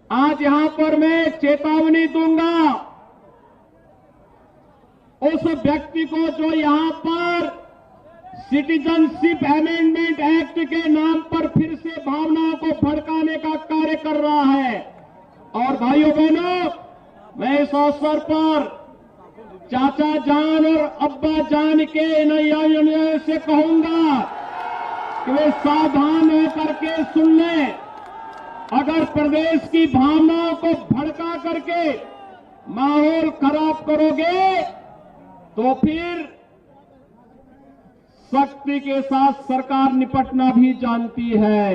आज यहां पर मैं चेतावनी दूंगा उस व्यक्ति को जो यहां पर सिटीजनशिप अमेंडमेंट एक्ट के नाम पर फिर से भावनाओं को भड़काने का कार्य कर रहा है। और भाइयों बहनों, मैं इस अवसर पर चाचा जान और अब्बा जान के नैया से कहूंगा कि वे सावधान होकर के सुन लें। अगर प्रदेश की भावनाओं को भड़का करके माहौल खराब करोगे तो फिर सख्ती के साथ सरकार निपटना भी जानती है।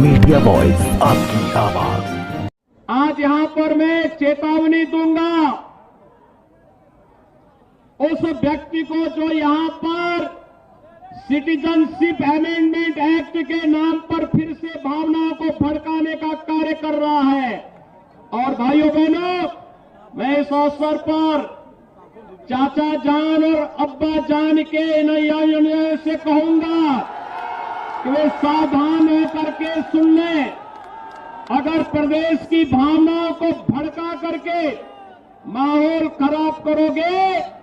मीडिया वॉइस, आपकी आवाज। आज यहां पर मैं चेतावनी दूंगा उस व्यक्ति को जो यहां पर सिटीजनशिप अमेंडमेंट एक्ट के नाम पर फिर से भावनाओं को भड़काने का कार्य कर रहा है। और भाइयों बहनों, मैं इस अवसर पर चाचा जान और अब्बा जान के नैया से कहूंगा कि वे सावधान होकर के सुन लें। अगर प्रदेश की भावनाओं को भड़का करके माहौल खराब करोगे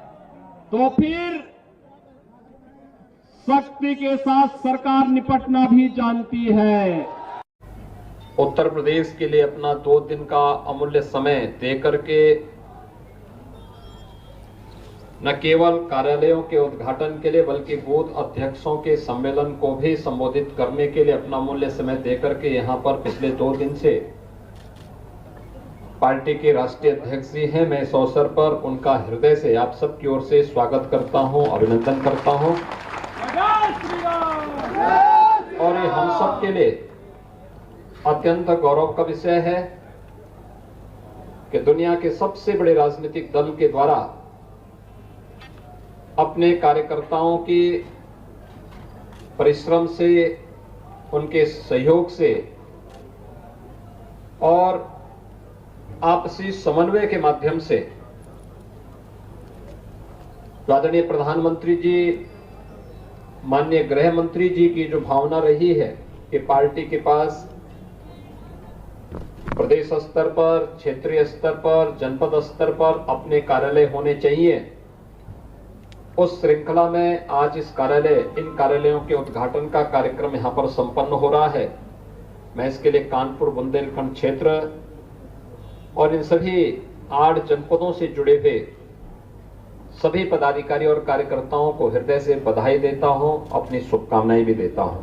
तो फिर सख्ती के साथ सरकार निपटना भी जानती है। उत्तर प्रदेश के लिए अपना 2 दिन का अमूल्य समय देकर के न केवल कार्यालयों के उद्घाटन के लिए बल्कि बूथ अध्यक्षों के सम्मेलन को भी संबोधित करने के लिए अपना अमूल्य समय देकर के यहाँ पर पिछले 2 दिन से पार्टी के राष्ट्रीय अध्यक्ष जी हैं। मैं इस अवसर पर उनका हृदय से आप सबकी ओर से स्वागत करता हूं, अभिनंदन करता हूं। और ये हम सब के लिए अत्यंत गौरव का विषय है कि दुनिया के सबसे बड़े राजनीतिक दल के द्वारा अपने कार्यकर्ताओं की परिश्रम से, उनके सहयोग से और आपसी समन्वय के माध्यम से आदरणीय प्रधानमंत्री जी, माननीय गृह मंत्री जी की जो भावना रही है कि पार्टी के पास प्रदेश स्तर पर, क्षेत्रीय स्तर पर, जनपद स्तर पर अपने कार्यालय होने चाहिए, उस श्रृंखला में आज इन कार्यालयों के उद्घाटन का कार्यक्रम यहां पर संपन्न हो रहा है। मैं इसके लिए कानपुर बुंदेलखंड क्षेत्र और इन सभी 8 जनपदों से जुड़े हुए सभी पदाधिकारी और कार्यकर्ताओं को हृदय से बधाई देता हूं, अपनी शुभकामनाएं भी देता हूं।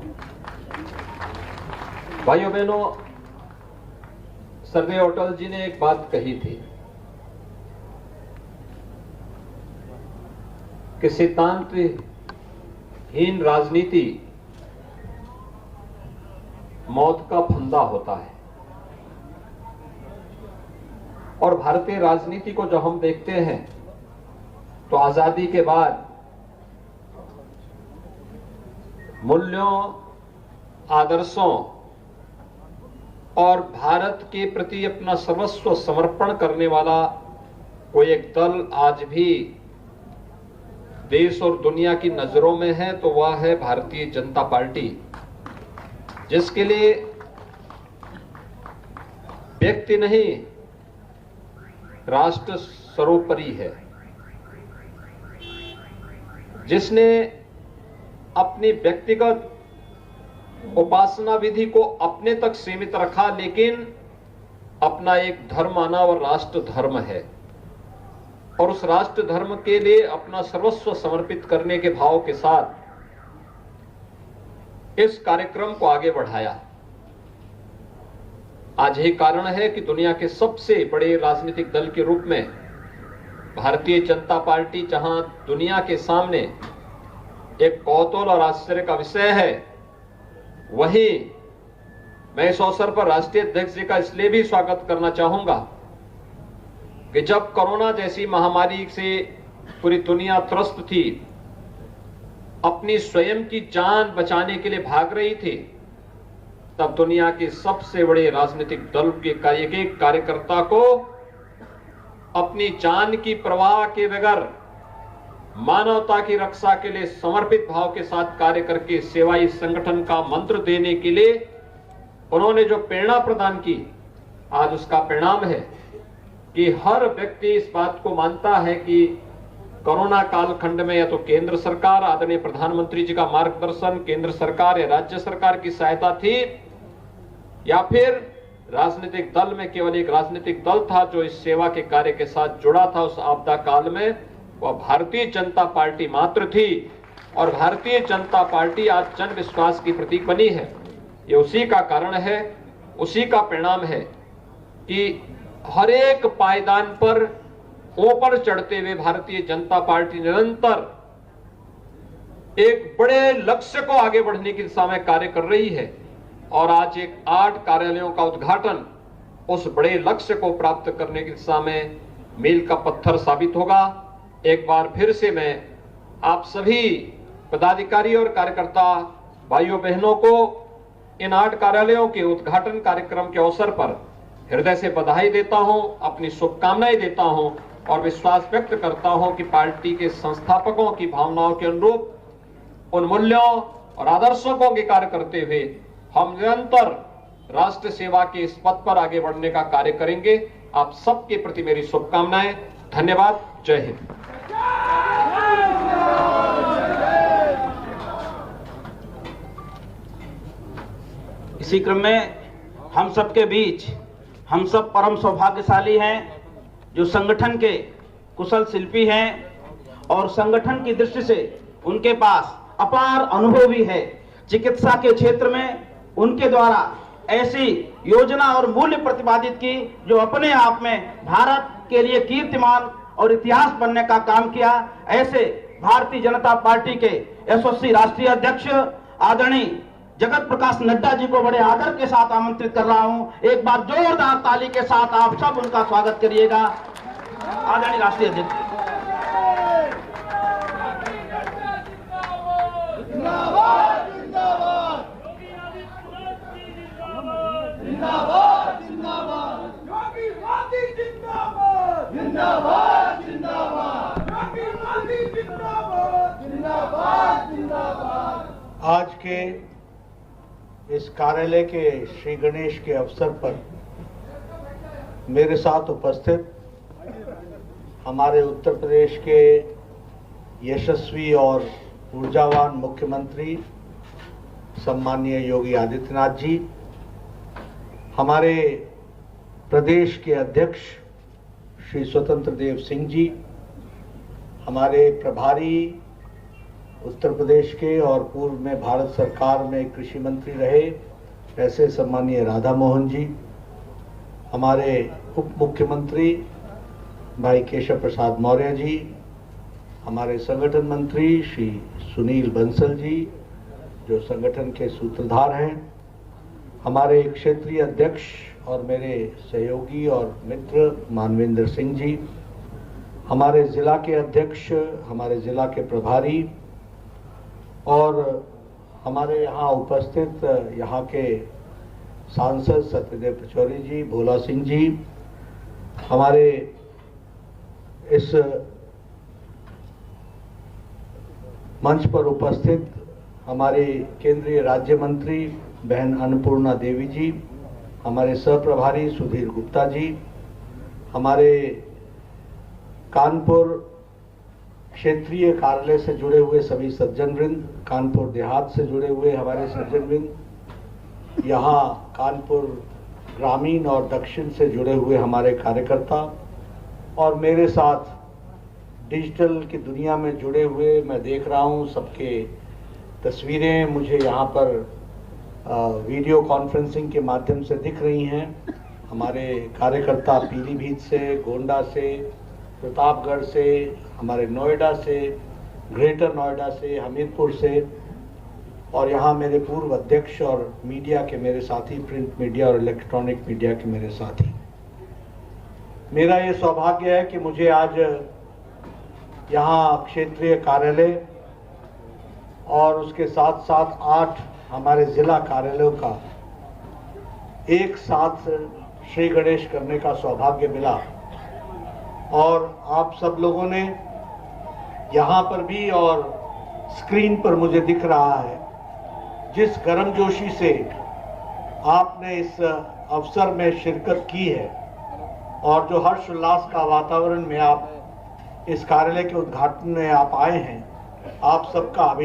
भाइयों बहनों, सर्वे अटल जी ने एक बात कही थी कि सिद्धांतहीन राजनीति मौत का फंदा होता है। और भारतीय राजनीति को जब हम देखते हैं तो आजादी के बाद मूल्यों, आदर्शों और भारत के प्रति अपना सर्वस्व समर्पण करने वाला कोई एक दल आज भी देश और दुनिया की नजरों में है तो वह है भारतीय जनता पार्टी, जिसके लिए व्यक्ति नहीं राष्ट्र सर्वोपरि है, जिसने अपनी व्यक्तिगत उपासना विधि को अपने तक सीमित रखा, लेकिन अपना एक धर्म माना और राष्ट्र धर्म है, और उस राष्ट्र धर्म के लिए अपना सर्वस्व समर्पित करने के भाव के साथ इस कार्यक्रम को आगे बढ़ाया। आज यही कारण है कि दुनिया के सबसे बड़े राजनीतिक दल के रूप में भारतीय जनता पार्टी जहां दुनिया के सामने एक कौतूहल और आश्चर्य का विषय है, वहीं मैं इस अवसर पर राष्ट्रीय अध्यक्ष जी का इसलिए भी स्वागत करना चाहूंगा कि जब कोरोना जैसी महामारी से पूरी दुनिया त्रस्त थी, अपनी स्वयं की जान बचाने के लिए भाग रही थी, तब दुनिया के सबसे बड़े राजनीतिक दल के एक कार्यकर्ता को अपनी जान की परवाह के बगैर मानवता की रक्षा के लिए समर्पित भाव के साथ कार्य करके सेवा इस संगठन का मंत्र देने के लिए उन्होंने जो प्रेरणा प्रदान की, आज उसका परिणाम है कि हर व्यक्ति इस बात को मानता है कि कोरोना कालखंड में या तो केंद्र सरकार, आदरणीय प्रधानमंत्री जी का मार्गदर्शन, केंद्र सरकार या राज्य सरकार की सहायता थी, या फिर राजनीतिक दल में केवल एक राजनीतिक दल था जो इस सेवा के कार्य के साथ जुड़ा था। उस आपदा काल में वह भारतीय जनता पार्टी मात्र थी और भारतीय जनता पार्टी आज जन विश्वास की प्रतीक बनी है। ये उसी का कारण है, उसी का परिणाम है कि हर एक पायदान पर ऊपर चढ़ते हुए भारतीय जनता पार्टी निरंतर एक बड़े लक्ष्य को आगे बढ़ने की दिशा में कार्य कर रही है और आज एक 8 कार्यालयों का उद्घाटन उस बड़े लक्ष्य को प्राप्त करने की दिशा में मील का पत्थर साबित होगा। एक बार फिर से मैं आप सभी पदाधिकारी और कार्यकर्ता भाइयों बहनों को इन 8 कार्यालयों के उद्घाटन कार्यक्रम के अवसर पर हृदय से बधाई देता हूं, अपनी शुभकामनाएं देता हूं और विश्वास व्यक्त करता हूं कि पार्टी के संस्थापकों की भावनाओं के अनुरूप उन मूल्यों और आदर्शों को अंगीकार करते हुए हम निरंतर राष्ट्र सेवा के इस पथ पर आगे बढ़ने का कार्य करेंगे। आप सबके प्रति मेरी शुभकामनाएं। धन्यवाद। जय हिंद। इसी क्रम में हम सबके बीच हम सब परम सौभाग्यशाली हैं जो संगठन के कुशल शिल्पी हैं और संगठन की दृष्टि से उनके पास अपार अनुभव भी है। चिकित्सा के क्षेत्र में उनके द्वारा ऐसी योजना और मूल्य प्रतिपादित की जो अपने आप में भारत के लिए कीर्तिमान और इतिहास बनने का काम किया। ऐसे भारतीय जनता पार्टी के यशस्वी राष्ट्रीय अध्यक्ष आदरणीय जगत प्रकाश नड्डा जी को बड़े आदर के साथ आमंत्रित कर रहा हूं। एक बार जोरदार ताली के साथ आप सब उनका स्वागत करिएगा। आदरणीय राष्ट्रीय अध्यक्ष। आज के इस कार्यालय के श्री गणेश के अवसर पर मेरे साथ उपस्थित हमारे उत्तर प्रदेश के यशस्वी और ऊर्जावान मुख्यमंत्री सम्माननीय योगी आदित्यनाथ जी, हमारे प्रदेश के अध्यक्ष श्री स्वतंत्र देव सिंह जी, हमारे प्रभारी उत्तर प्रदेश के और पूर्व में भारत सरकार में कृषि मंत्री रहे ऐसे सम्माननीय राधा मोहन जी, हमारे उप मुख्यमंत्री भाई केशव प्रसाद मौर्य जी, हमारे संगठन मंत्री श्री सुनील बंसल जी जो संगठन के सूत्रधार हैं, हमारे क्षेत्रीय अध्यक्ष और मेरे सहयोगी और मित्र मानवेंद्र सिंह जी, हमारे जिला के अध्यक्ष, हमारे जिला के प्रभारी और हमारे यहाँ उपस्थित यहाँ के सांसद सत्यदेव पचौरी जी, भोला सिंह जी, हमारे इस मंच पर उपस्थित हमारे केंद्रीय राज्य मंत्री बहन अन्नपूर्णा देवी जी, हमारे सह-प्रभारी सुधीर गुप्ता जी, हमारे कानपुर क्षेत्रीय कार्यालय से जुड़े हुए सभी सज्जनवृंद, कानपुर देहात से जुड़े हुए हमारे सज्जनवृंद, यहाँ कानपुर ग्रामीण और दक्षिण से जुड़े हुए हमारे कार्यकर्ता और मेरे साथ डिजिटल की दुनिया में जुड़े हुए मैं देख रहा हूँ सबके तस्वीरें मुझे यहाँ पर वीडियो कॉन्फ्रेंसिंग के माध्यम से दिख रही हैं। हमारे कार्यकर्ता पीलीभीत से, गोंडा से, प्रतापगढ़ से, हमारे नोएडा से, ग्रेटर नोएडा से, हमीरपुर से और यहाँ मेरे पूर्व अध्यक्ष और मीडिया के मेरे साथी, प्रिंट मीडिया और इलेक्ट्रॉनिक मीडिया के मेरे साथी। मेरा ये सौभाग्य है कि मुझे आज यहाँ क्षेत्रीय कार्यालय और उसके साथ साथ 8 हमारे जिला कार्यालयों का एक साथ श्री गणेश करने का सौभाग्य मिला और आप सब लोगों ने यहाँ पर भी और स्क्रीन पर मुझे दिख रहा है, जिस गर्मजोशी से आपने इस अवसर में शिरकत की है और जो हर्षोल्लास का वातावरण में आप इस कार्यालय के उद्घाटन में आप आए हैं, आप सबका